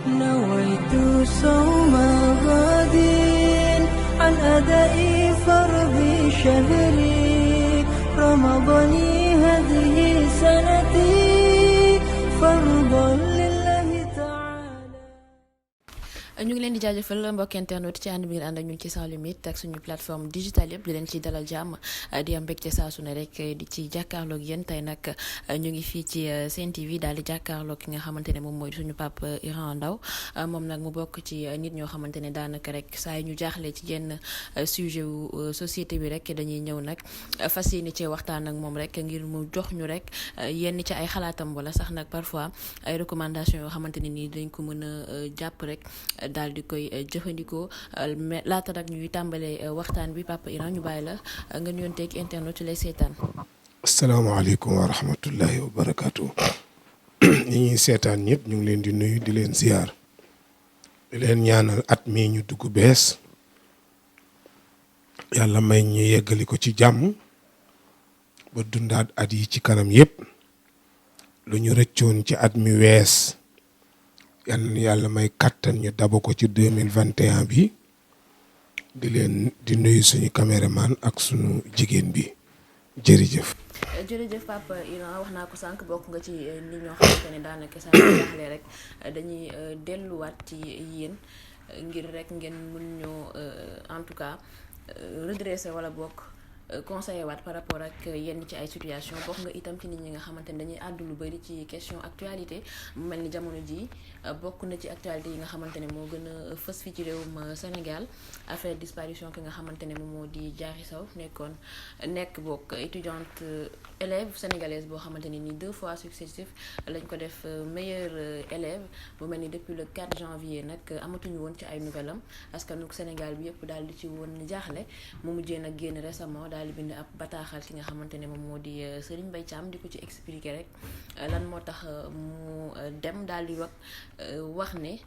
نويت صوم غد عن أداء فرض شهري رمضان هذه سنتي فرضا لله تعالى. ñu ngi leen di jaajëfal mbokk internet ci ànd bi ngeen ànd ak ñun ci Sans Limites ak suñu plateforme digitale yëpp di leen ci dalal jàmm di am mbégte saa su ne rek di ci jàkkaarloog yéen tey nag ñu ngi fii ci Sen TV daal di jàkkaarloog ki nga xamante ne moom mooy suñu Pape Iran Ndao moom nag mu bokk ci nit ñoo xamante ne daanaka rek saa yu ñu jaaxlee ci yenn sujet wu société bi rek dañuy ñëw nag fas yéene cee waxtaan ak moom rek ngir mu jox ñu rek yenn ci ay xalaatam wala sax nag parfois ay recommandations yoo xamante ne nii dañ ko mën a jàpp rek. daal di koy jëfandikoo mais laata nag ñuy tàmbalee waxtaan bi Papa Iran ñu bàyyi la nga nuyonteeg internet lay seetaan. asalaamaaleykum wa rahmatullahi wa barakaatu. ñi ñuy seetaan ñëpp ñu ngi leen di nuyu di leen ziar di leen ñaanal at mii ñu dugg bees yàlla may ñu yeggali ko ci jàmm ba dundaat at yi ci kanam yëpp lu ñu rëccoon ci at mi wees. yàlla may kattan ñu daba ko ci 2021 bi di nuyu suñu caméraman ak suñu jigéen bi jërëjëf. jërëjëf Papa Iran wax naa ko sànq bokk nga ci nit ñoo xamante ne daanaka saa yu jaaxlee rek dañuy delluwaat ci yéen ngir rek ngeen mun ñoo en tout cas redresser wala bokk. conseillé waat par rapport ak yenn ci ay situation bokk nga itam ci nit ñi nga xamante ne dañuy àddu lu bëri ci question actualité mu mel ni jamono ji bokk na ci actualité yi nga xamante ne moo gën a fës fii ci réewum Sénégal affaire disparition ki nga xamante ne moom moo di Diary Sow nekk bokk étudiante élève sénégalaise boo xamante ne ni 2 fois successif lañ ko def meilleur élève bu mel ni depuis le 4 janvier nag amatuñu woon ci ay nouvelle am parce que nu Sénégal bi yëpp daal di ci woon jaaxle mu mujjee nag génn récemment daal di bind ab bataaxal ki nga xamante ne moom moo di Serigne Mbaye Thiam di ko ci expliquer rek lan moo tax mu dem daal di wax ne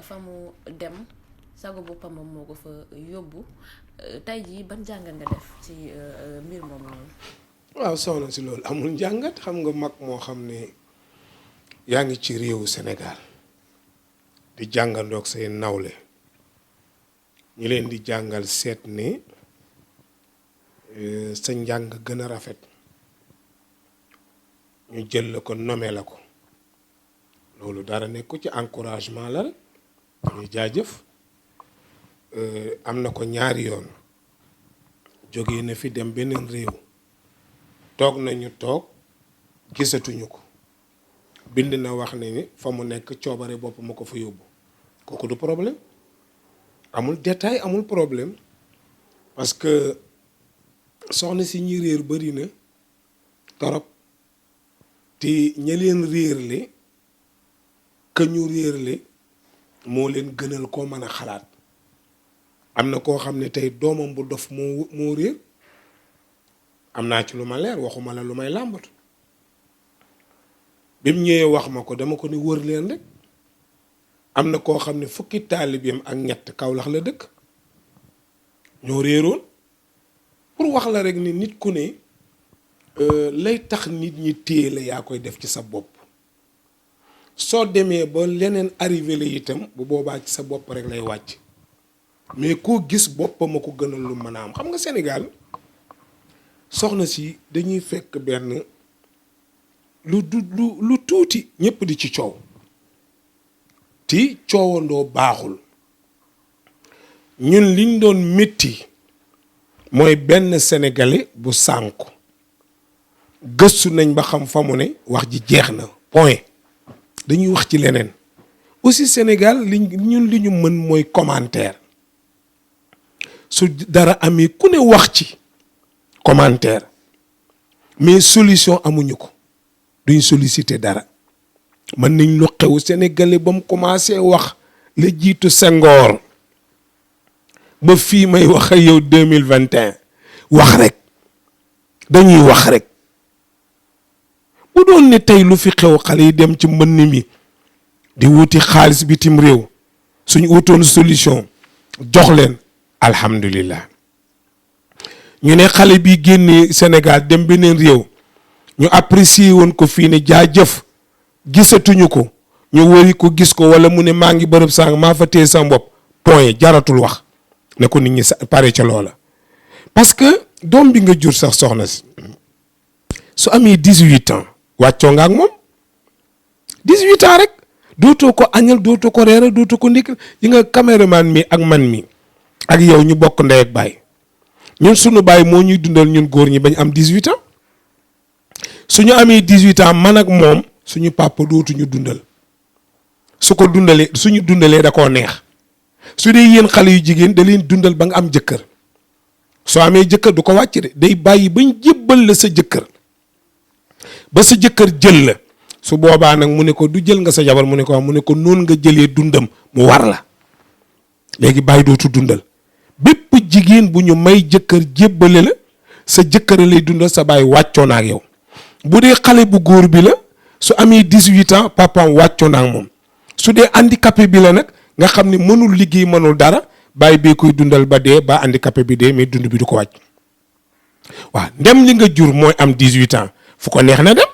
fa mu dem sago boppam moom moo ko fa yóbbu tey jii ban jàngat nga def ci mbir moom noonu. waaw soxna si loolu amul njàngat xam nga mag moo xam ne yaa ngi ci réewu Sénégal di jàngandoog say nawle ñu leen di jàngal seet ne sa njàng gën a rafet ñu jël la ko nommé la ko loolu dara nekku ci encouragement la rek ñu jaajëf am na ko ñaari yoon jógee na fi dem beneen réew toog nañu toog gisatuñu ko bind na wax ne ni fa mu nekk coobare bopp ma ko fa yóbbu kooku du problème amul détail amul problème parce que soxna si ñi réer bari na torop te ña leen réerle ka ñu réerle moo leen gënal koo mën a xalaat am na koo xam ne tey doomam bu dof moo réer am naa ci lu ma leer waxuma la lu may làmbatu bi mu ñëwee wax ma ko dama ko ne wër leen rek am na koo xam ne fukki taalibeem ak ñett Kawlax la dëkk ñoo réeroon pour wax la rek ni nit ku ne lay tax nit ñi téye la yaa koy def ci sa bopp soo demee ba leneen arrivé la itam bu boobaa ci sa bopp rek lay wàcc mais koo gis boppam a ko gënal lu mën a am xam nga Sénégal soxna si dañuy fekk benn lu tuuti ñëpp di ci coow ti coowandoo baaxul ñun liñ doon métti mooy benn sénégalais bu sànku gëstu nañ ba xam fa mu ne wax ji jeex na point dañuy wax ci leneen aussi Sénégal ñun li ñu mën mooy commentaire su dara amee ku ne wax ci commentaire mais solution amuñu ko duñ solliciter dara mën nañ lu xew sénégalais ba mu commencé wax la jiitu Senghor ba fii may wax ak yow 2021 wax rek dañuy wax rek bu doon ne tey lu fi xew xale yi dem ci mbënn mi di wuti xaalis bitim réew suñu wutoon solution jox leen alhamdulillah ñu ne xale bi génnee Sénégal dem beneen réew ñu apprécier woon ko fii ne jaajëf gisatuñu ko ñu wëri ko gis ko wala mu ne maa ngi bërëb sàng maa fa téye sama bopp point jaratul wax ne ko nit ñi pare ca loola. parce que doom bi nga jur sax soxna si su amee 18 ans wàccoo nga ak moom 18 ans rek dootoo ko añal dootoo ko reeral dootoo ko ndékkal yi nga caméraman mi ak man mi ak yow ñu bokk ndey ak baay ñun sunu baay moo ñuy dundal ñun góor ñi bañ am 18 ans suñu amee 18 ans man ak moom suñu papa dootuñu dundal su ko dundalee suñu dundalee da koo neex su dee yéen xale yu jigéen da leen dundal ba nga am jëkkër soo amee jëkkër du ko wàcc de day bàyyi bañ jébbal la sa jëkkër ba sa jëkkër jël la su boobaa nag mu ne ko du jël nga sa jabar mu ne ko mu ne ko noonu nga jëlee dundam mu war la léegi bàyyi dootu dundal bépp jigéen bu ñu may jëkkër jébbale la sa jëkkër lay dundal sa bàyyi wàccoo na ak yow bu dee xale bu góor bi la su amee 18 ans papaam wàccoo na ak moom su dee handicapé bi la nag nga xam ne mënul liggéey mënul dara bàyyi bee koy dundal ba dee ba handicapé bi dee mais dund bi du ko wàcc waaw ndem li nga jur mooy am 18 ans fu ko neex na dem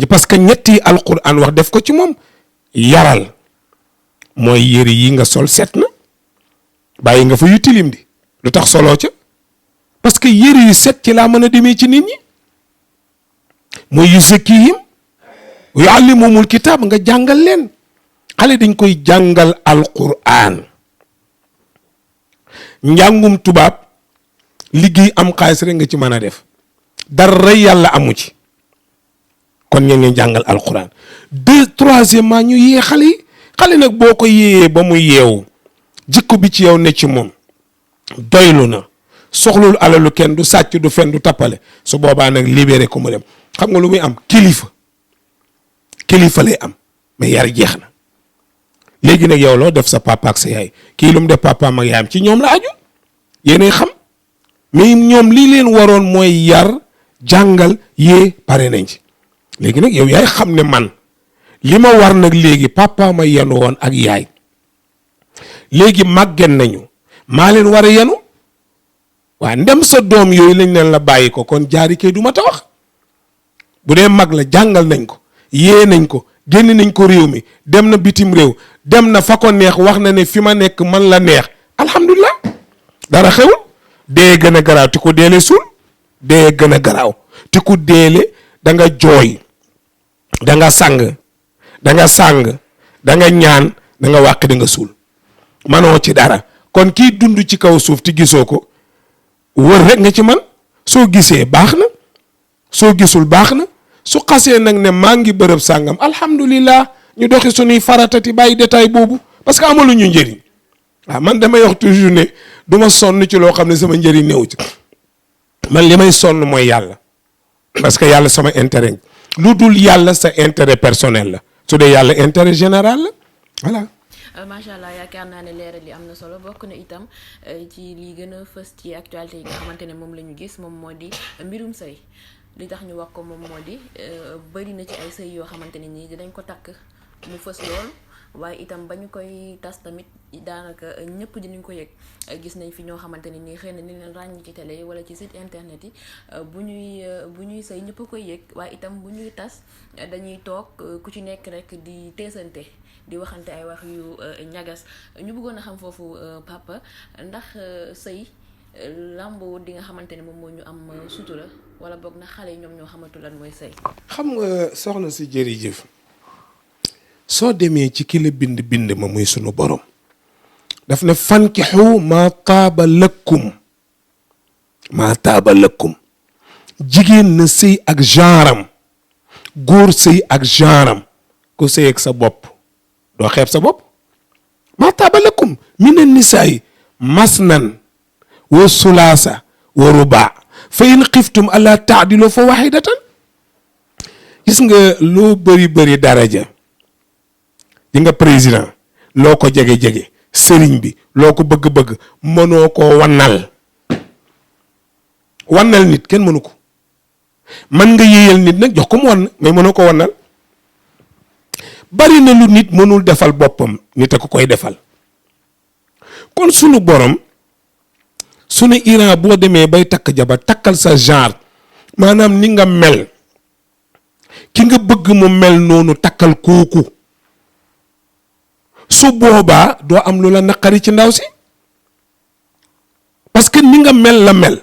parce que ñetti alquran wax def ko ci moom yaral mooy yére yi nga sol set na bàyyi nga fa yu tilim di lu tax soloo ca parce que yére yu set ci laa mën a demee ci nit ñi mooy yu zakkihim yuallimumul kitaab nga jàngal leen xale dañ koy jàngal alquran njàngum tubaab liggéey am xaalis rek nga ci mën a def dara yàlla amu ci kon ñu ngi jàngal alquran troisièmement ñu yee xale yi xale nag boo ko yéeyee ba mu yeewu jikko bi ci yow ne ci moom doylu na soxlul alalu kenn du sàcc du fen du tappale su boobaa nag libéré ko mu dem xam nga lu muy am kilifa lay am mais yar jeex na léegi nag yow loo def sa papa ak sa yaay kii lu mu def papaam ak yaayam ci ñoom la aju yéenay xam mais ñoom lii leen waroon mooy yar jàngal yee pare nañ ci léegi nag yow yaay xam ne man li ma war nag léegi papa ma yenu woon ak yaay léegi màgget nañu maa leen war a yenu waa ndem sa doom yooyu lañ leen la bàyyi ko kon jaari kay du ma ta wax bu dee mag la jàngal nañ ko yee nañ ko génn nañ ko réew mi dem na bitim réew dem na fa ko neex wax na ne fi ma nekk man la neex alhamdulilah dara xewul dee gën a garaaw te ku deele suul dee gën a garaaw te ku deele da nga jooy da nga sàng da nga ñaan da nga wàq da nga suul manoo ci dara kon kii dund ci kaw suuf te gisoo ko wër rek nga ci man soo gisee baax na soo gisul baax na su xasee nag ne maa ngi bërëb sàngam alhamdulilah ñu doxi suñuy faratati bàyyi détail boobu parce que amalu ñu njëriñ waaw man damay wax toujours ne du ma sonn ci loo xam ne sama njëriñ néew ci man li may sonn mooy yàlla parce que yàlla sama intérêt lu dul yàlla sa intérêt personnel la su dee yàlla intérêt général la voilà. macha allah yaakaar naa ne leeral li am na solo bokk na itam ci li gën a fës ci actualité yi nga xamante ne moom la ñu gis moom moo di mbirum sëy li tax ñu wax ko moom moo di bëri na ci ay sëy yoo xamante ne nii dinañ ko takk mu fës lool waaye itam ba ñu koy tas tamit daanaka ñëpp dinañ ko yëg gis nañ fi ñoo xamante ne nii xëy na ni leen ràññ ci télé yi wala ci site internet yi bu ñuy sëy ñëpp a koy yëg waaye itam bu ñuy tas dañuy toog ku ci nekk rek di teesante di waxante ay wax yu ñagas ñu bëggoon a xam foofu papa ndax sëy làmboo di nga xamante ne moom moo ñu am sutura wala boog na xale yi ñoom ñoo xamatu lan mooy sëy. xam nga soxna si jërëjëf soo demee ci ki la bind ma muy sunu borom daf ne fankixu maa taaba lëkkum jigéen na sëy ak genram góor sëy ak genram ko sëy ak sa bopp doo xeeb sa bopp maa taaba lëkkum mina nisaay masnan wa sulaasa wa rubaa fa in xiftum alla taadilu fa waxidatan gis nga loo bëri daraja di nga président loo ko jege sëriñ bi loo ko bëgg mënoo koo wannal nit kenn mënu ko man nga yéeyal nit nag jox ko mu wann mais mënoo ko wannal bari na lu nit mënul defal boppam nit a ko koy defal kon sunu borom sunu Iran boo demee bay takk jabar takkal sa genre maanaam ni nga mel ki nga bëgg mu mel noonu takkal kooku su boobaa doo am lu la naqari ci ndaw si parce que ni nga mel la mel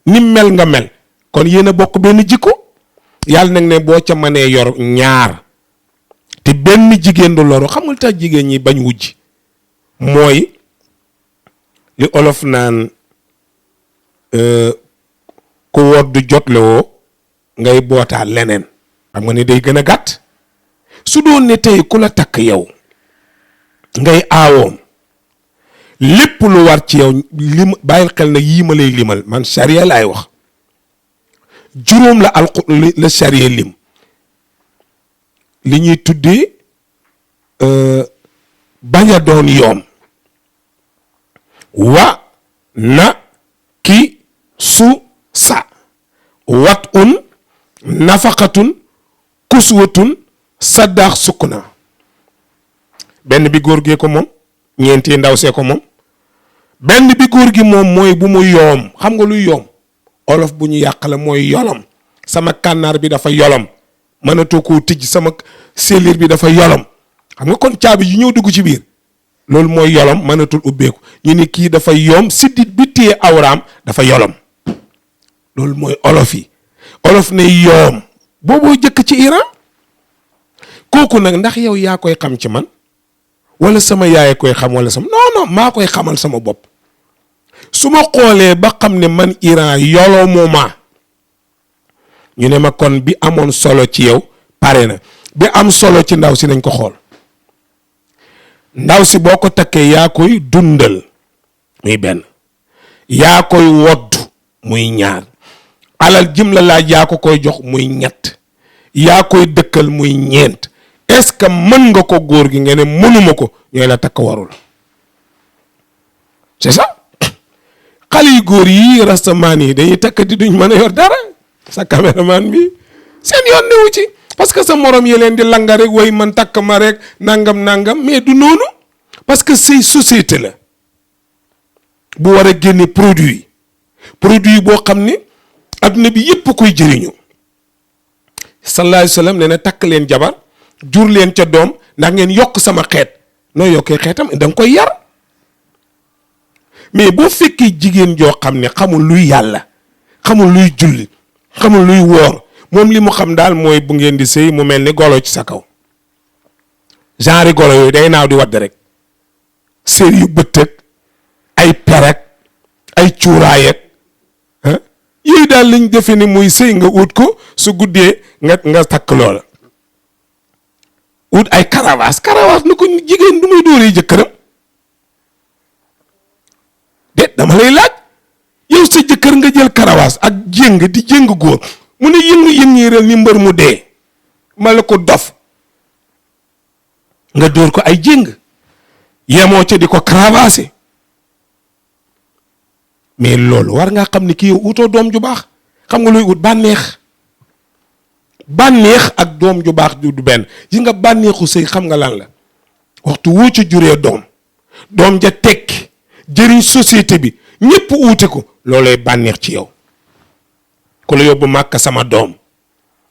ni mel nga mel kon yéen a bokk benn jikko yàlla nag ne boo ca mënee yor ñaar te benn jigéen du loru xamul tax jigéen ñi bañ wujj mooy li olof naan ku wodd jotle woo ngay bootaal leneen xam nga ni day gën a gàtt su doon ne tey ku la takk yow ngay aawoom lépp lu war ci yow lim bàyyil xel na yii ma lay limal man charia laay wax juróom la charia lim li ñuy tuddee bañ a doon yoom wa na ki su sa wat un nafaqatun kuswatun saddaax sukkuna benn bi góor gee ko moom ñeenti ndaw see ko moom benn bi góor gi moom mooy bu mu yoom xam nga luy yoom olof bu ñu yàq la mooy yolom sama kànnaar bi dafa yolom mënatoo koo tijj sama sellir bi dafa yolom xam nga kon caabi yu ñëw dugg ci biir loolu mooy yolom mënatul ubbeeku ñu ni kii dafa yoom siddit bi téye awraam dafa yolom loolu mooy olof yi olof ne yoom booboo jëkk ci Iran kooku nag ndax yow yaa koy xam ci man wala sama yaay koy xam wala sama non maa koy xamal sama bopp su ma xoolee ba xam ne man Iran yolomu ma ñu ne ma kon bi amoon solo ci yow pare na bi am solo ci ndaw si nañ ko xool ndaw si boo ko takkee yaa koy dundal muy benn yaa koy wodd muy ñaar alal jëm la laaj yaa ko koy jox muy ñett yaa koy dëkkal muy ñeent est-ce que mën nga ko góor gi nga ne mënuma ko ñooy la takk warul c'est ça xale yu góor yi rastamaan yi dañuy takk di duñ mën a yor dara sa caméraman bi seen yoon newu ci parce que sa morom yi leen di langa rek way man takk ma rek nangam mais du noonu parce que say société la bu war a génne produit boo xam ne adduna bi yépp koy jëriñu sallallahu alayhi wa sallam nee na takk leen jabar jur leen ca doom ndax ngeen yokk sama xeet noo yokkee xeetam da nga koy yar mais boo fekkee jigéen joo xam ne xamul luy yàlla xamul luy julli xamul luy woor moom li mu xam daal mooy bu ngeen di sëy mu mel ni golo ci sa kaw genre golo yooyu day naaw di wadd rek sér yu bëttëg ay perek ay cuuraayek yooyu daal lañ defe ni muy sëy nga ut ko su guddee nga takk loola ut ay karawaas na ko jigéen du muy dóoree jëkkëram de dama lay laaj yow sa jëkkër nga jël karawaas ak jéng di jéng góor mu ne yëngu-yëngiral ni mbër mu dee ma la ko dof nga dóor ko ay jéng yemoo ca di ko cravaché mais loolu war ngaa xam ni kii yow utoo doom ju baax xam nga luy ut bànneex ak doom ju baax du benn yi nga bànneexu sëy xam nga lan la waxtu woo ca juree doom ja tekki jëriñ société bi ñépp uute ko loolay bànneex ci yow ku la yóbbu màkka sama doom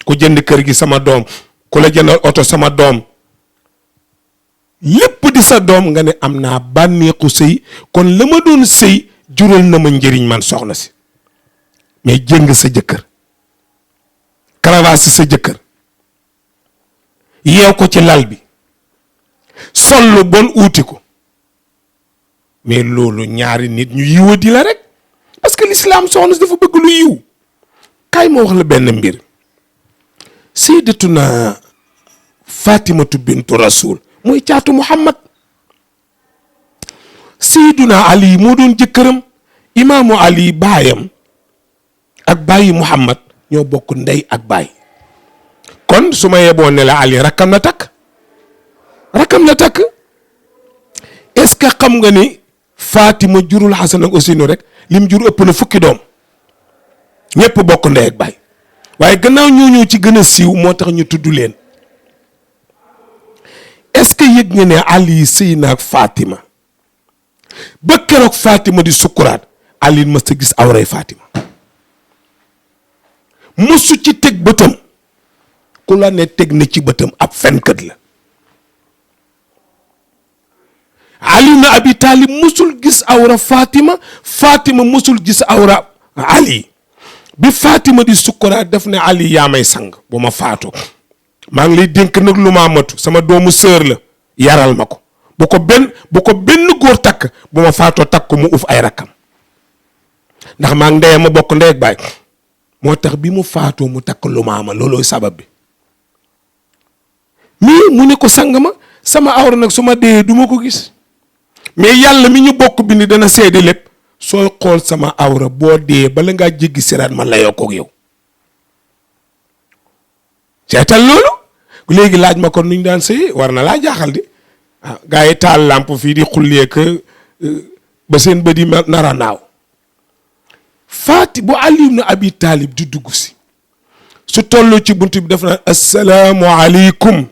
ku jënd kër gi sama doom ku la jëndal oto sama doom lépp di sa doom nga ne am naa bànneexu sëy kon la ma doon sëy jural na ma njëriñ man soxna si mais jëng sa jëkkër cravache sa jëkkër yeew ko ci lal bi sol lu bon uuti ko mais loolu ñaari nit ñu yiwa di la rek parce que l'islam soxna si dafa bëgg lu yiw kaay ma wax la benn mbir sayyidatuna fatimatu bintu rasul mooy caatu muhammad sayyiduna ali moo doon jëkkëram imaamu ali baayam ak bàyyi muhammad ñoo bokk ndey ak baay kon su ma yeboo ne la ali rakkam la takk est-ce que xam nga ni Fatima jurul Xasan ak Useynu rek lim jur ëpp na fukki doom ñépp bokk ndey ak baay waaye gannaaw ñoo ci gën a siiw moo tax ñu tudd leen est-ce que yëg nga ne Ali sëy na ak Fatima ba keroog Fatima di sukkuraat Ali mës a gis awray Fatima mësu ci teg bëtam ku la ne teg na ci bëtam ab fenkat la Ali ibn Abi Talib musul gis awra Fatima, Fatima musul gis awra Ali. bi Fatima di sukkuraat def ne Ali yaa may sang bu ma faatu maa ngi lay dénk nag lu ma amatu sama doomu sœur la yaral ma ko bu ko benn góor takk bu ma faatoo takk ko mu uf ay rakkam ndax maa ngi ndeyam ma bokk ndey ak baay moo tax bi mu faatoo mu takk lu ma ama loolooy sabab bi mii mu ne ko sang ma sama awra nag su ma dee du ma ko gis mais yàlla mi ñu bokk bi ni dana seede lépp sooy xool sama awra boo dee bala ngaa jéggi siraat man la yokkoog yow seetal loolu léegi laaj ma kon nuñ daan sëy war na laa jaaxal di ah gaa yi taal làmp fii di xullee ka ba seen bët yi nara naaw bu Ali ibn Abi Talib di dugg si su tolloo ci bunt bi def na assalaamu aleykum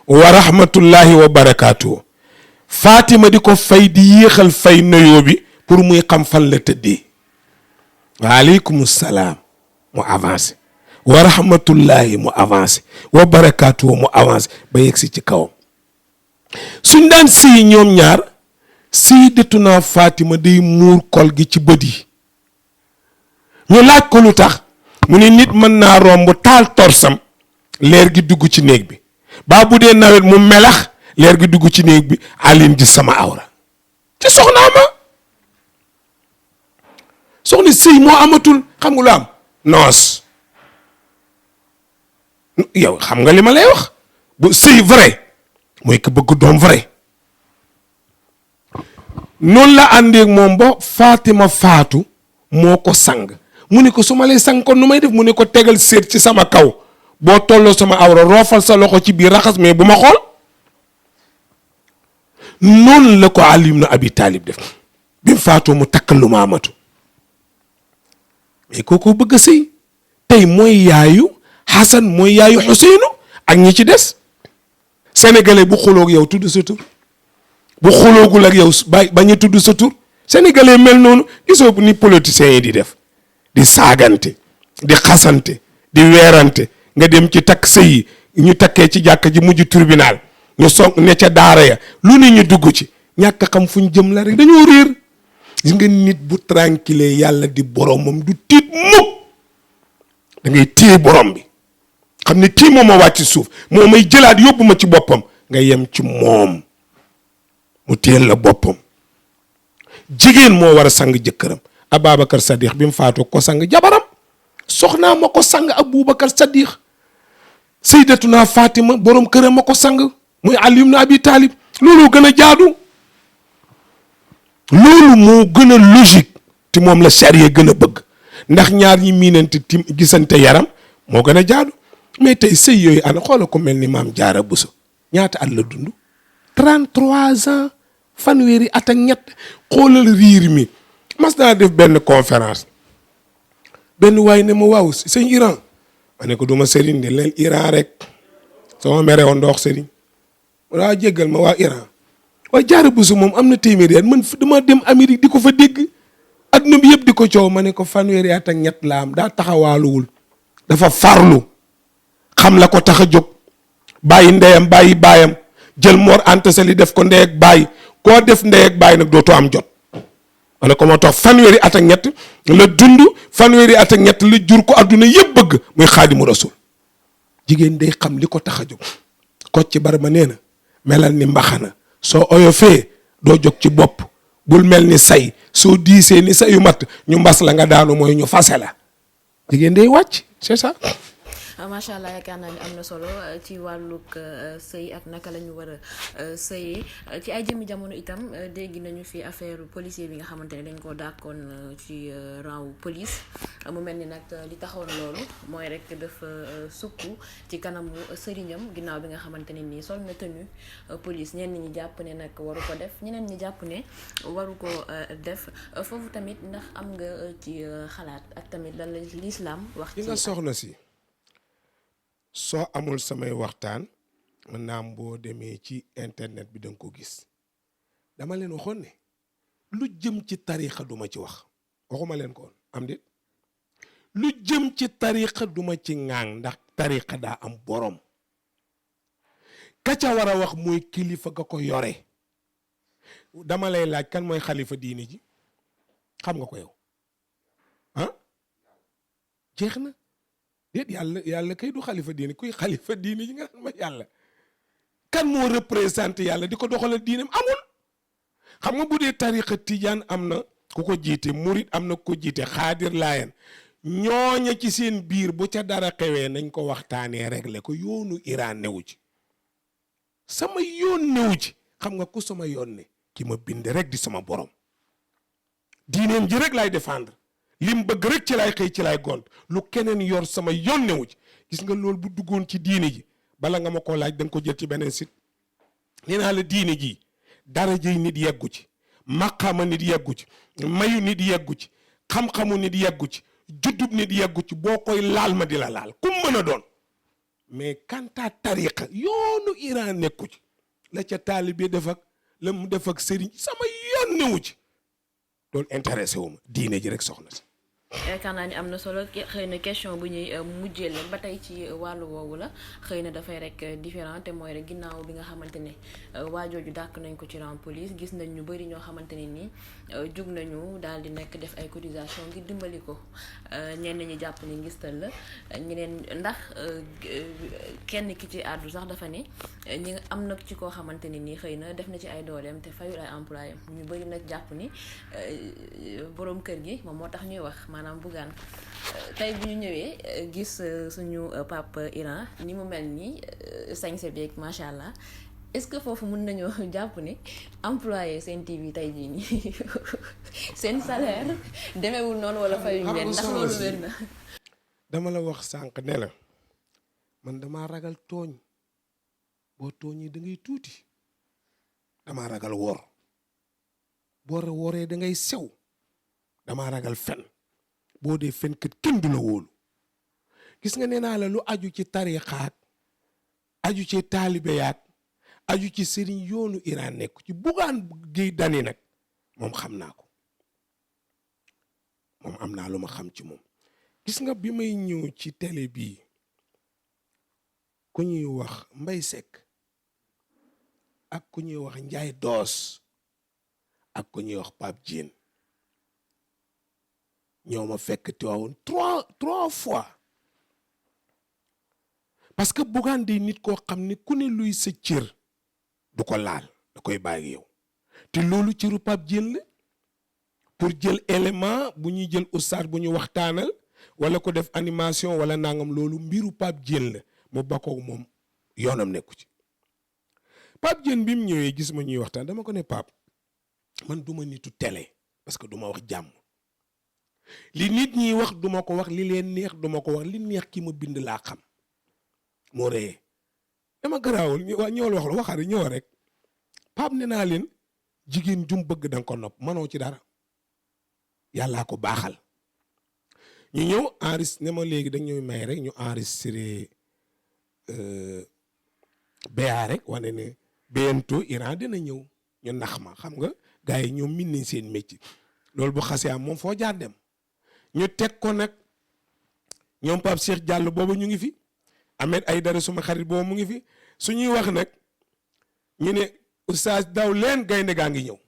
wa rahmatullahi wa barakaatu. Fatima di ko fay di yéexal fay nuyoo bi pour muy xam fan la tëddee waaleykum salaam mu avancé wa rahmatullahi mu avancé wa barakaatu mu avancé ba yegg si ci kawam suñ daan sëy ñoom ñaar Sayyidatuna Fatima day muur kol gi ci bët yi ñu laaj ko lu tax mu ne nit mën naa romb taal torsam leer gi dugg ci néeg bi baa bu dee nawet mu melax leer gi dugg ci néeg bi Aline gis sama awra ci soxnaa ma soxna sëy moo amatul xam nga lu am noos yow xam nga li ma lay wax bu sëy vrai mooy que bëgg doom vrai noonu la àndeeg moom ba Fatima faatu moo ko sang mu ne ko su ma lay sang kon nu may def mu ne ko tegal séet ci sama kaw boo tolloo sama awra roofal sa loxo ci biir raxas mais bu ma xool noonu la ko Ali ibn Abi Talib def bi mu faatoo mu takk lu ma amatu mais kooku bëgg a sëy tey mooy yaayu Xasan mooy yaayu Xuseynu ak ñi ci des sénégalais bu xuloog yow tudd sa tur bu xuloogul ak yow bañ a tudd sa tur sénégalais mel noonu gisoo ni politiciens yi di def di saagante di xasante di weerante nga dem ci takk sëy yi ñu takkee ci jàkk ji mujj tribunal ñu song ne ca daara ya lu ne ñu dugg ci ñàkk xam fu ñu jëm la rek dañoo réer gis nga nit bu tranquille yàlla di boromam du tiit mukk da ngay téye borom bi xam ne kii moom a wàcc suuf moo may jëlaat yóbbu ma ci boppam nga yem ci moom mu téyel la boppam jigéen moo war a sang jëkkëram Ababacar Sadiq bi mu faatoo ko sang jabaram soxnaa ma ko sang Aboubacar Sadiq Sayyidatuna Fatima borom këram ma ko sang muy Ali ibn Abi Talib loolu gën a jaadu loolu moo gën a logique te moom la charia gën a bëgg ndax ñaar ñi miinante ti gisante yaram moo gën a jaadu mais tey sëy yooyu ana xoola ko mel ni maam Jaara Buso ñaata at la dund 33 ans fanweeri at ak ñett xoolal riir mi mas naa def benn conférence benn waay ne ma waaw sëñ Iran ma ne ko duma sëriñ de leen Iran rek sama mere woon ndox sëriñ waa jéggal ma waa Iran waaye Jaara Buso moom am na téeméeri at man dama dem Amérique di ko fa dégg adduna bi yëpp di ko coow ma ne ko fanweeri at ak ñett la am daa taxawaaluwul dafa farlu xam la ko tax a jóg bàyyi ndeyam bàyyi baayam jël Mor Anta Sali def ko ndey ak baay koo def ndey ak baay nag dootoo am jot ma ne ko moo tax fanweeri at ak ñett la dund fanweeri at ak ñett la jur ko adduna yëpp bëgg muy Xaadimu Rasul jigéen day xam li ko tax a jóg Kocc Barma nee na melal ni mbaxana soo oyofee doo jóg ci bopp bul mel ni say soo diisee ni sayu matt ñu mbas la nga daanu mooy ñu fase la jigéen day wàcc c'est ça. macha allah yaakaar naa ni am na solo ci wàllug sëy ak naka la ñu war a sëyee ci ay jëmmi jamono itam dégg nañu fi affaire policier bi nga xamante ne dañ ko dàkkoon ci rang police mu mel ni nag li taxoon loolu mooy rek dafa sukk ci kanamu sëriñam ginnaaw bi nga xamante ne nii sol na tenue police ñenn ñi jàpp ne nag waru ko def ñeneen ñi jàpp ne waru ko def foofu tamit ndax am nga ci xalaat ak tamit lan la lislaam wax ci. nga soxna si. soo amul samay waxtaan mën naa am boo demee ci internet bi danga ko gis dama leen waxoon ne lu jëm ci tarixa duma ci wax waxuma leen ko am déet lu jëm ci tarixa duma ci ŋaang ndax tarixa daa am borom ka ca war a wax mooy kilifa ga ko yore. dama lay laaj kan mooy xalifa diini ji xam nga ko yow ah jeex na déet yàlla kay du xalifa diini kuy xalifa diini ji nga xam ma yàlla kan moo représenté yàlla di ko doxalal diinam amul. xam nga bu dee tariqa tijaan am na ku ko jiite murit am na ku ko jiite xaadir laayan ñooña ci seen biir bu ca dara xewee nañ ko waxtaanee réglé ko yoonu Iran newu ci sama yoon newu ci. xam nga ku sama yoon ne ki ma bind rek di sama borom diineem ji rek laay défendre lim bëgg rek ci laay xëy ci laay gont lu keneen yor sama yoon newu ci. gis nga loolu bu duggoon ci diine ji bala nga ma koo laaj da nga ko jël ci beneen site. nee naa la diine ji daraja nit yeggu ci maqaama nit yeggu ci mayu nit yeggu ci xam-xamu nit yeggu ci juddub nit yeggu ci boo koy laal ma di la laal kum mën a doon mais kanta tariqa yoonu Iran nekku ci. la ca taalibe def ak la mu def ak sëriñ sama yoon newu ci loolu intéressé wu ma diine ji rek soxna si. yaakaar naa ni am na solo xëy na question bu ñuy mujjee leen ba tey ci wàllu woowu la xëy na dafay rek différent te mooy rek ginnaaw bi nga xamante ne waajooju dàkk nañ ko ci rang police gis nañ ñu bëri ñoo xamante ne nii jug nañu daal di nekk def ay cotisation ngir dimbali ko ñenn ñi jàpp ni ngistal la ñeneen ndax kenn ki ci àddu sax dafa ne ñi am na ci koo xamante ne nii xëy na def na ci ay dooleem te fayul ay employé ñu bëri nag jàpp ni borom kër gi moom moo tax ñuy wax. maanaam Bougane tey bu ñu ñëwee gis suñu Pape Iran ni mu mel nii sañse beeg macha allah est-ce que foofu mën nañoo jàpp ne employé Sen TV tey jii nii seen salaire demeewul noonu wala fayuñu leen ndax loolu wér na. dama la wax sànq ne la man damaa ragal tooñ boo tooñee da ngay tuuti damaa ragal wor boo woree da ngay sew damaa ragal fen. boo dee fenkat kenn du la wóolu gis nga nee naa la lu aju ci tariixaat aju ci taalibe yaat aju ci sëriñ yoonu Iran nekk ci Bougane Gueye Dany nag moom xam naa ko moom am naa lu ma xam ci moom. gis nga bi may ñëw ci télé bii ku ñuy wax Mbaye Seck ak ku ñuy wax Ndiaye Doos ak ku ñuy wax Pape Diène ñoo ma fekk Tiwaawoon trois fois parce que Bougane di nit koo xam ne ku ne luy sa cër du ko laal da koy bàyyi yow te loolu cëru Pape Diène la pour jël élément bu ñuy jël oustaz bu ñu waxtaanal wala ko def animation wala nangam loolu mbiru Pape Diène la mu bakkoog moom yoonam nekku ci. Pape Diène bi mu ñëwee gis ma ñuy waxtaan dama ko ne Pape man duma nitu télé parce que duma wax jàmm li nit ñi wax duma ko wax li leen neex duma ko wax li neex ki ma bind laa xam moo reyee dama garaawul ñëwal wax la waxaat ñëw rek Pape ne naa leen jigéen jum bëgg danga ko nopp manoo ci dara yàllaa ko baaxal. ñu ñëw enregistré ne ma léegi dañ ñuy may rek ñu enregistré BA rek wane ne bientôt Iran dina ñëw ñu nax ma xam nga gars yi ñoom min nañ seen métier loolu bu xasee am moom foo jaar dem ñu teg ko nag ñoom Pape Cheikh Diallo boobu ñu ngi fi Ahmed Aïdara suma xarit boobu mu ngi fi suñuy wax nag ñu ne oustaz daw leen gaynde gaa ngi ñëw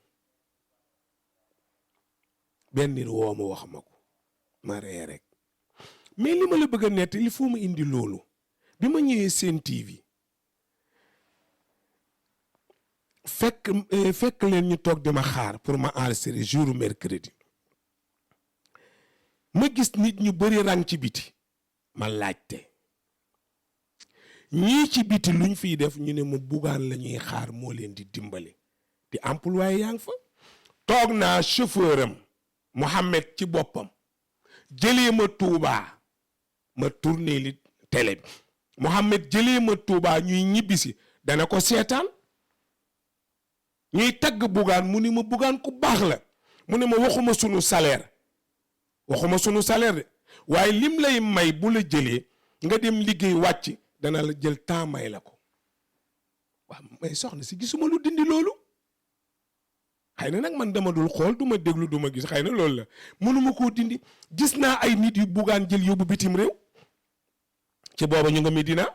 benn nit woo ma wax ma ko ma ree rek mais li ma la bëgg a nett il faut ma indi loolu bi ma ñëwee Sen TV fekk leen ñu toog di ma xaar pour ma enregistrer jour mercredi ma gis nit ñu bëri rang ci biti ma laajte ñii ci biti luñ fiy def ñu ne ma Bougane la ñuy xaar moo leen di dimbali di employé yaa ngi fa toog naa chauffeur am Mohamed ci boppam jëlee ma Touba ma tourné li télé bi Mohamed jëlee ma Touba ñuy ñibbisi dana ko seetaan ñuy tagg Bougane mu ni ma Bougane ku baax la mu ne ma waxuma sunu salaire de waaye lim lay may bu la jëlee nga dem liggéey wàcc dana la jël temps may la ko waaw may soxna si gisuma lu dindi loolu xëy na nag man dama dul xool du ma déglu du ma gis xëy na loolu la mënuma koo dindi gis naa ay nit yu Bougane jël yóbbu bitim réew ci booba ñu nga Medina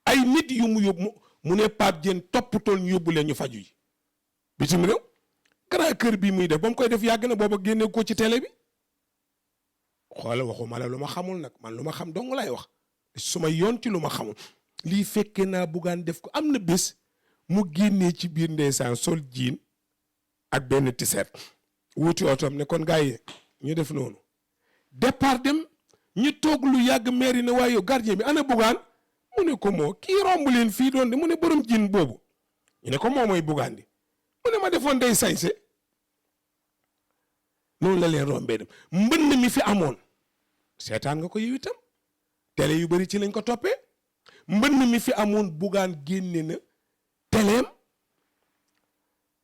ay nit yu mu yóbbu mu ne Pape Diène toppatool ñu yóbbu leen ñu faju yi bitim réew grand kër bii muy def ba mu koy def yàgg na booba génne ko ci télé bi xoola waxuma la lu ma xamul nag man lu ma xam dong lay wax su ma yoon ci lu ma xamul lii fekkee naa buggaan def ko am na bés mu génnee ci biir ndeysaan sol jiin ak benn tiset wuti otom ne kon gars yi ñu def noonu départ dem ñu toog lu yàgg mairie ne waaye yow gardien bi ana buggaan mu ne ko moo kii romb leen fii doon de mu ne borom jiin boobu ñu ne ko moo mooy buggaan di mu ne ma defoon day sañse noonu la leen rombee dem mbënn mi fi amoon seetaan nga ko yow itam télé yu bari ci lañ ko toppee mbënn mi fi amoon buggaan génne na téléem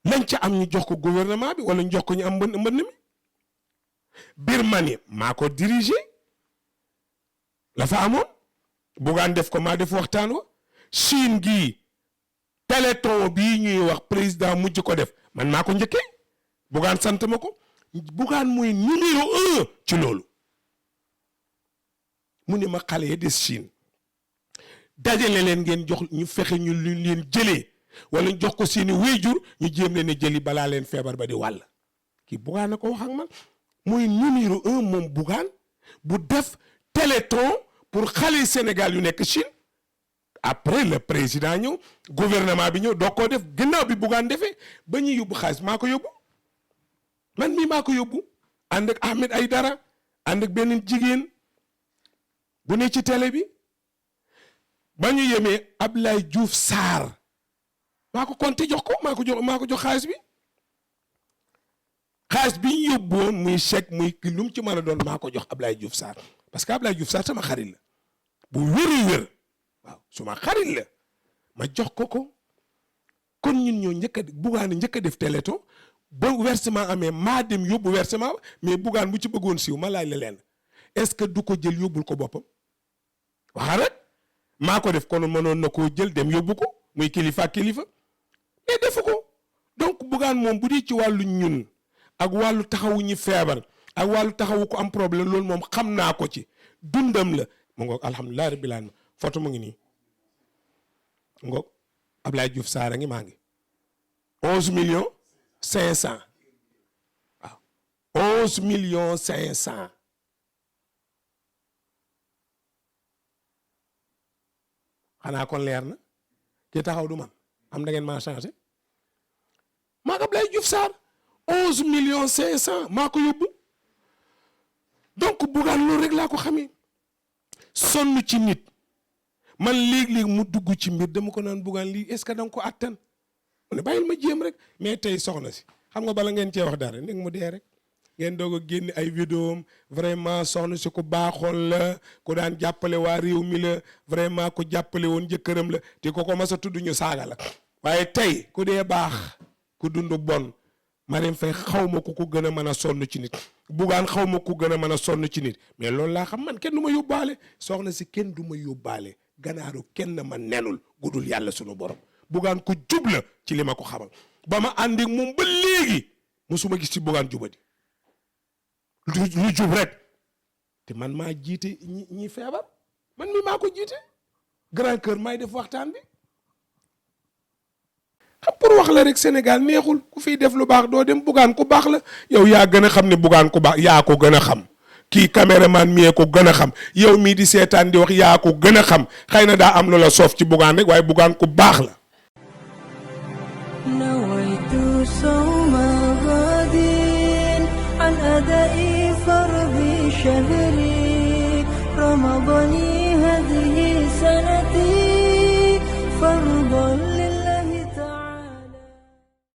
lañ ca am ñu jox ko gouvernement bi wala ñu jox ko ñu am mbënn mi Birmanie maa ko dirigé la fa amoon buggaan def ko maa def waxtaan wa Chine gii téléthon bii ñuy wax président mujj ko def man maa ko njëkkee buggaan sant ma ko buggaan mooy numéro 1 ci loolu mu ne ma xale yi des Chine dajale leen ngeen jox ñu fexe ñu lu leen jëlee wala ñu jox ko seeni wéyjur ñu jéem leen a jëli balaa leen feebar ba di wàll kii buggaan na ko wax ak man mooy numéro 1 moom buggaan bu def téléthon pour xale Sénégal yu nekk Chine après le président ñëw gouvernement bi ñëw doo koo def gannaaw bi buggaan defee ba ñuy yóbbu xaalis maa ko yóbbu man mii maa ko yóbbu ànd ak Ahmed Aïdara ànd ak benn jigéen bu ne ci télé bi ba ñu yemee Ablaye Diouf Sarr maa ko compté jox ko maa ko jox xaalis bi ñu yóbbuwoon muy chèque muy ki lu mu ci mën a doon maa ko jox Ablaye Diouf Sarr parce que Ablaye Diouf Sarr sama xarit la bu wér waaw suma xarit la ma jox ko kon ñun ñoo njëkk a def téléthon ba versement amee maa dem yóbbu versement mais buggaan bu ci bëggoon siiw ma laaj la leen est-ce que du ko jël yóbbul ko boppam waxa rek maa ko def kon mënoon na koo jël dem yóbbu ko muy kilifa mais defu ko donc buggaan moom bu dee ci wàllu ñun ak wàllu taxawu ñi feebar ak wàllu taxawu ko am problème loolu moom xam naa ko ci dundam la mu ngoog alhamdulilah rabbil alamin photo mu ngi nii ngoog Ablaye Diouf Sarr a ngi maa ngi 11,500,000 waaw 11,500,000 xanaa kon leer na kii taxaw du man am da ngeen maa changé maa ko Ablaye Diouf Sarr 11,500,000 maa ko yóbbu donc buggaan loolu rek laa ko xamee sonn ci nit man léeg-léeg mu dugg ci mbir dama ko naan buggaan lii est-ce que da nga ko attan mu ne bàyyil ma jéem rek mais tey soxna si xam nga bala ngeen cee wax dara nekk mu dee rek ngeen doog a génne ay vidéo am vraiment soxna si ku baaxoon la ku daan jàppale waa réew mi la vraiment ku jàppale woon jëkkëram la te ko mas a tudd ñu saaga la waaye tey ku dee baax ku dund bon Marème Faye xaw ma ku ko gën a mën a sonn ci nit buggaan xaw ma ku gën a mën a sonn ci nit mais loolu laa xam man kenn du ma yóbbaale soxna si kenn du ma yóbbaale ganaaru kenn ma nenul gudul yàlla sunu borom buggaan ko jub la ci li ma ko xamal ba ma ànd ak moom ba léegi musuma gis ci buggaan jubadi lu jub rek te man maa jiite ñi feebar man mi maa ko jiite grand cœur maay def waxtaan bi xam pour wax la rek Sénégal neexul ku fiy def lu baax doo dem buggaan ku baax la yow yaa gën a xam ne buggaan ku baax yaa ko gën a xam kii caméraman mii ko gën a xam yow mii di seetaan di wax yaa ko gën a xam xëy na daa am lu la soof ci buggaan rek waaye buggaan ku baax la nawaytu sawma ghadin an adai fardi shahri ramadani hadhihi sana